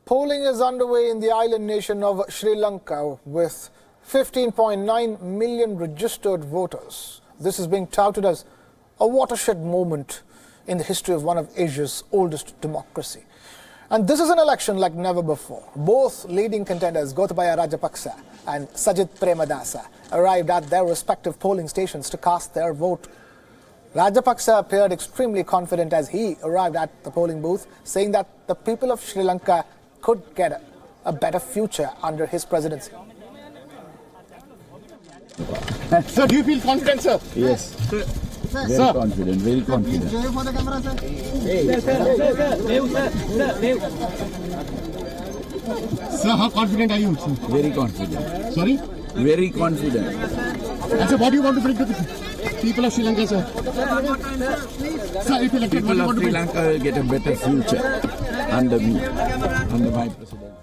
Polling is underway in the island nation of Sri Lanka with 15.9 million registered voters. This is being touted as a watershed moment in the history of one of Asia's oldest democracy. And this is an election like never before. Both leading contenders, Gotabaya Rajapaksa and Sajith Premadasa, arrived at their respective polling stations to cast their vote. Rajapaksa appeared extremely confident as he arrived at the polling booth, saying that the people of Sri Lanka could get a better future under his presidency. Sir, do you feel confident, sir? Yes. Very confident, very confident. Sir, how confident are you? Sir? Very confident. Sorry? Very confident. And sir, what do you want to bring to the people of Sri Lanka, sir? Sir, if elected, People of Sri Lanka will get a better future under me, under my presidency.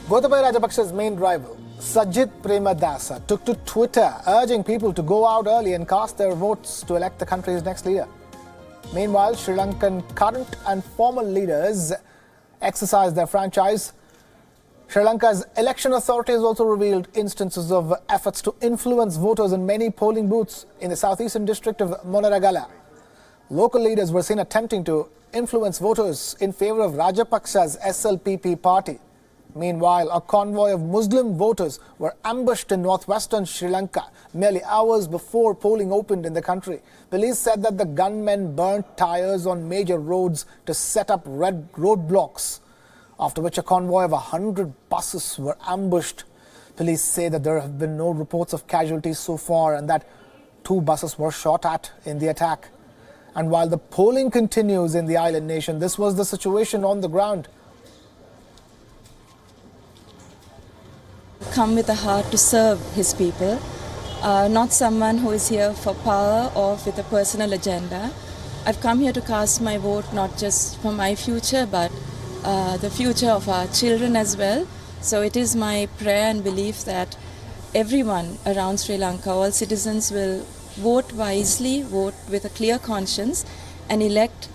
Gotabaya Rajapaksa's main rival, Sajith Premadasa, took to Twitter urging people to go out early and cast their votes to elect the country's next leader. Meanwhile, Sri Lankan current and former leaders exercised their franchise. Sri Lanka's election authorities also revealed instances of efforts to influence voters in many polling booths in the southeastern district of Monaragala. Local leaders were seen attempting to influence voters in favor of Rajapaksa's SLPP party. Meanwhile, a convoy of Muslim voters were ambushed in northwestern Sri Lanka merely hours before polling opened in the country. Police said that the gunmen burnt tires on major roads to set up red roadblocks, after which a convoy of 100 buses were ambushed. Police say that there have been no reports of casualties so far and that 2 buses were shot at in the attack. And while the polling continues in the island nation, this was the situation on the ground. Come with a heart to serve his people, not someone who is here for power or with a personal agenda. I've come here to cast my vote not just for my future but the future of our children as well. So it is my prayer and belief that everyone around Sri Lanka, all citizens, will vote wisely, vote with a clear conscience and elect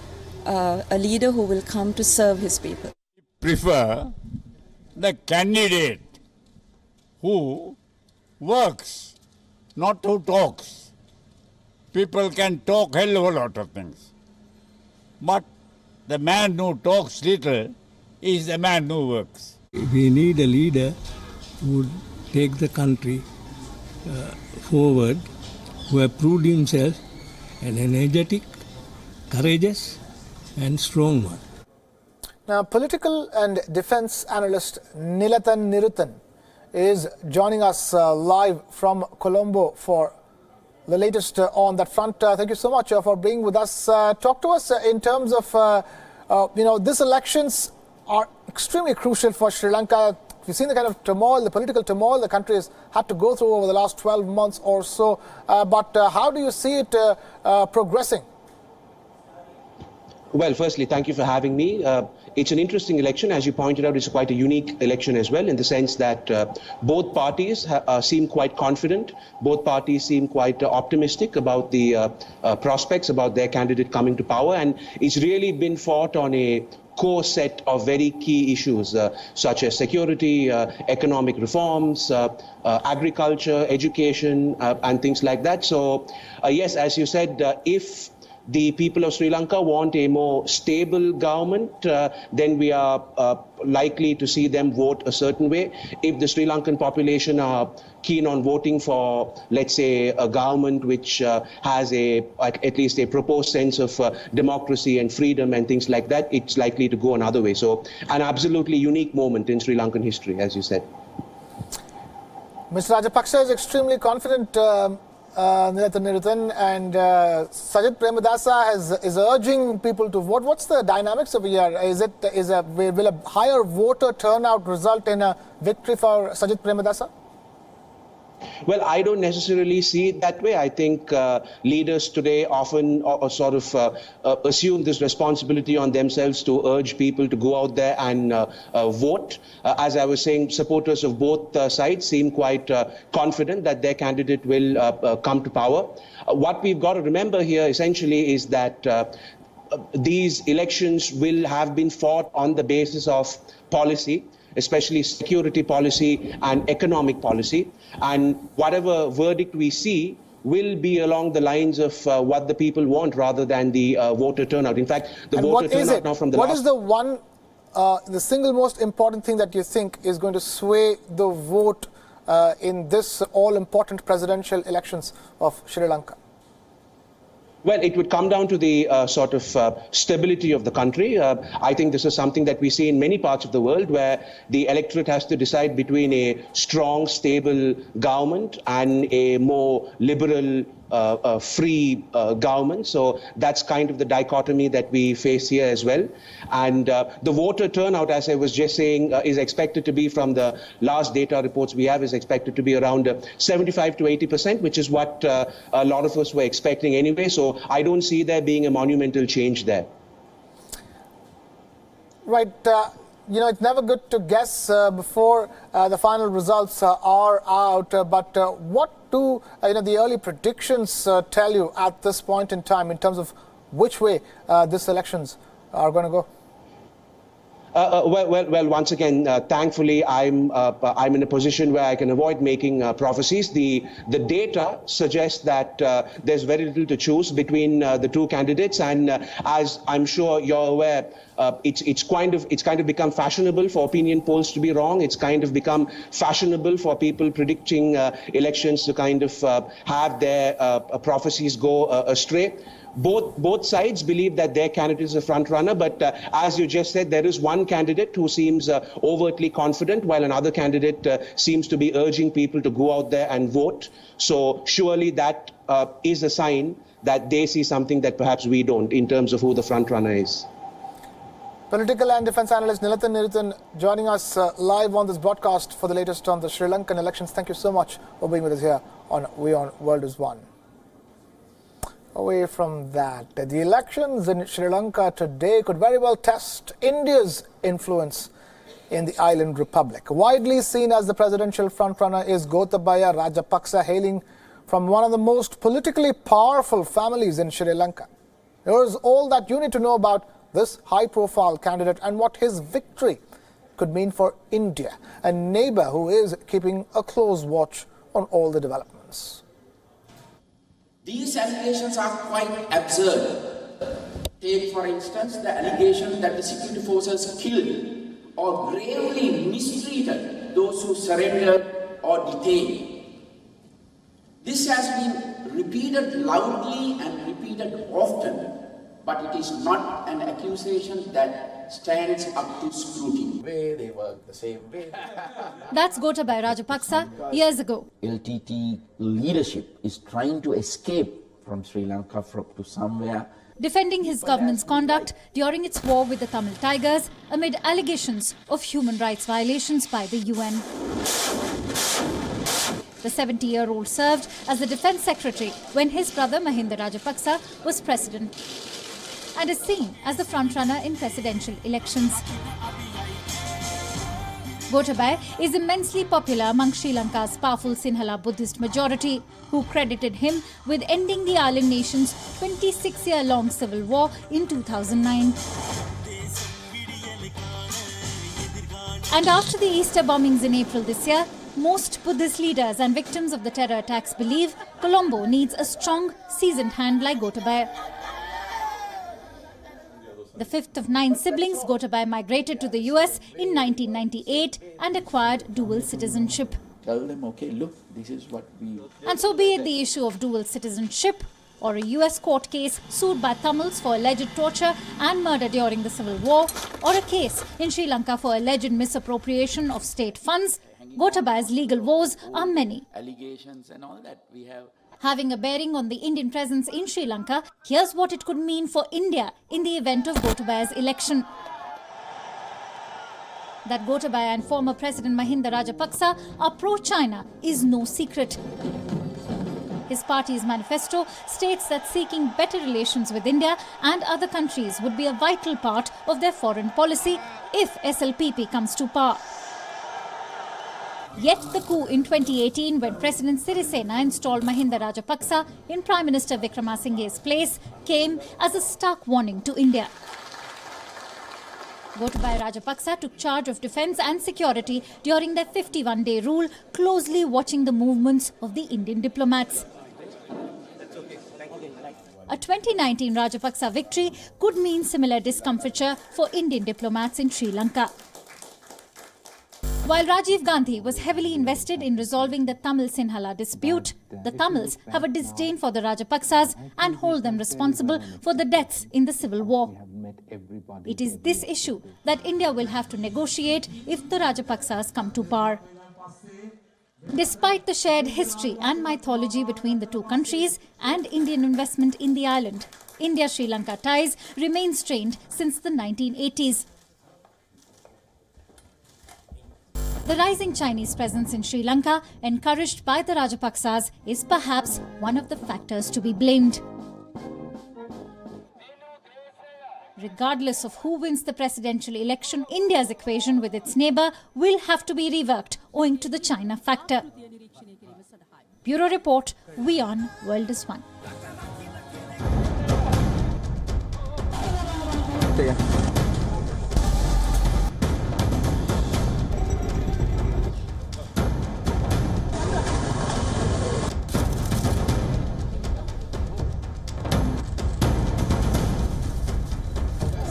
a leader who will come to serve his people. Prefer the candidate who works, not who talks. People can talk hell of a lot of things, but the man who talks little is the man who works. We need a leader who would take the country forward, who have proved himself an energetic, courageous and strong one. Now, political and defense analyst Nilathan Niruthan is joining us live from Colombo for the latest on that front. Thank you so much for being with us. Talk to us in terms of, these elections are extremely crucial for Sri Lanka. We've seen the kind of turmoil, the political turmoil the country has had to go through over the last 12 months or so. But how do you see it progressing? Well, firstly, thank you for having me. It's an interesting election. As you pointed out, it's quite a unique election as well, in the sense that both parties seem quite confident. Both parties seem quite optimistic about the prospects, about their candidate coming to power. And it's really been fought on a core set of very key issues, such as security, economic reforms, agriculture, education, and things like that. So, yes, as you said, if the people of Sri Lanka want a more stable government, then we are likely to see them vote a certain way. If the Sri Lankan population are keen on voting for, let's say, a government which has at least a proposed sense of democracy and freedom and things like that, it's likely to go another way. So an absolutely unique moment in Sri Lankan history, as you said. Mr. Rajapaksa is extremely confident, Nilathan Niruthan, and Sajith Premadasa is urging people to vote. What's the dynamics over here? Will a higher voter turnout result in a victory for Sajith Premadasa? Well, I don't necessarily see it that way. I think leaders today often assume this responsibility on themselves to urge people to go out there and vote. As I was saying, supporters of both sides seem quite confident that their candidate will come to power. What we've got to remember here essentially is that these elections will have been fought on the basis of policy, especially security policy and economic policy. And whatever verdict we see will be along the lines of what the people want rather than the voter turnout. In fact, the voter turnout now from the What is the one, the single most important thing that you think is going to sway the vote in this all-important presidential elections of Sri Lanka? Well, it would come down to the sort of stability of the country. I think this is something that we see in many parts of the world where the electorate has to decide between a strong, stable government and a more liberal, free government. So that's kind of the dichotomy that we face here as well. And the voter turnout, as I was just saying, is expected to be, from the last data reports we have, is expected to be around 75 to 80%, which is what a lot of us were expecting anyway. So I don't see there being a monumental change there. Right. You know, it's never good to guess before the final results are out. But what do the early predictions tell you at this point in time in terms of which way these elections are going to go? Well, once again, thankfully, I'm in a position where I can avoid making prophecies. The data suggests that there's very little to choose between the two candidates, and as I'm sure you're aware, it's kind of become fashionable for opinion polls to be wrong. It's kind of become fashionable for people predicting elections to kind of have their prophecies go astray. Both sides believe that their candidate is a front runner, but as you just said, there is one candidate who seems overtly confident, while another candidate seems to be urging people to go out there and vote. So surely that is a sign that they see something that perhaps we don't in terms of who the front runner is. Political and defense analyst Nilathan Niruthan joining us live on this broadcast for the latest on the Sri Lankan elections. Thank you so much for being with us here on WION World is One. Away from that, the elections in Sri Lanka today could very well test India's influence in the island republic. Widely seen as the presidential frontrunner is Gotabaya Rajapaksa, hailing from one of the most politically powerful families in Sri Lanka. Here's all that you need to know about this high-profile candidate and what his victory could mean for India, a neighbor who is keeping a close watch on all the developments. These allegations are quite absurd. Take, for instance, the allegation that the security forces killed or gravely mistreated those who surrendered or detained. This has been repeated loudly and repeated often, but it is not an accusation that stands up to scrutiny. They work the same way. That's Gotabaya Rajapaksa years ago. LTT leadership is trying to escape from Sri Lanka to somewhere. Defending his government's conduct during its war with the Tamil Tigers amid allegations of human rights violations by the UN. The 70-year-old served as the defense secretary when his brother Mahinda Rajapaksa was president, and is seen as the frontrunner in presidential elections. Gotabaya is immensely popular among Sri Lanka's powerful Sinhala Buddhist majority, who credited him with ending the island nation's 26-year-long civil war in 2009. And after the Easter bombings in April this year, most Buddhist leaders and victims of the terror attacks believe Colombo needs a strong, seasoned hand like Gotabaya. The fifth of 9 siblings, Gotabaya migrated to the US in 1998 and acquired dual citizenship. Tell them, okay, look, this is what we... And so be it the issue of dual citizenship or a US court case sued by Tamils for alleged torture and murder during the civil war, or a case in Sri Lanka for alleged misappropriation of state funds, Gotabaya's legal woes are many. Allegations and all that we have. Having a bearing on the Indian presence in Sri Lanka, here's what it could mean for India in the event of Gotabaya's election. That Gotabaya and former President Mahinda Rajapaksa are pro-China is no secret. His party's manifesto states that seeking better relations with India and other countries would be a vital part of their foreign policy if SLPP comes to power. Yet the coup in 2018, when President Sirisena installed Mahinda Rajapaksa in Prime Minister Vikramasinghe's place, came as a stark warning to India. Gotabaya Rajapaksa took charge of defence and security during their 51-day rule, closely watching the movements of the Indian diplomats. A 2019 Rajapaksa victory could mean similar discomfiture for Indian diplomats in Sri Lanka. While Rajiv Gandhi was heavily invested in resolving the Tamil-Sinhala dispute, the Tamils have a disdain for the Rajapaksas and hold them responsible for the deaths in the civil war. It is this issue that India will have to negotiate if the Rajapaksas come to power. Despite the shared history and mythology between the two countries and Indian investment in the island, India-Sri Lanka ties remain strained since the 1980s. The rising Chinese presence in Sri Lanka, encouraged by the Rajapaksas, is perhaps one of the factors to be blamed. Regardless of who wins the presidential election, India's equation with its neighbour will have to be reworked owing to the China factor. Bureau Report, WION World is One.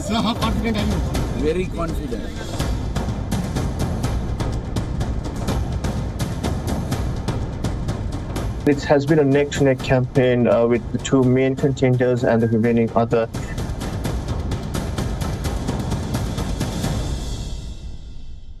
Sir, how confident are you? Very confident. It has been a neck-to-neck campaign with the two main contenders and the remaining other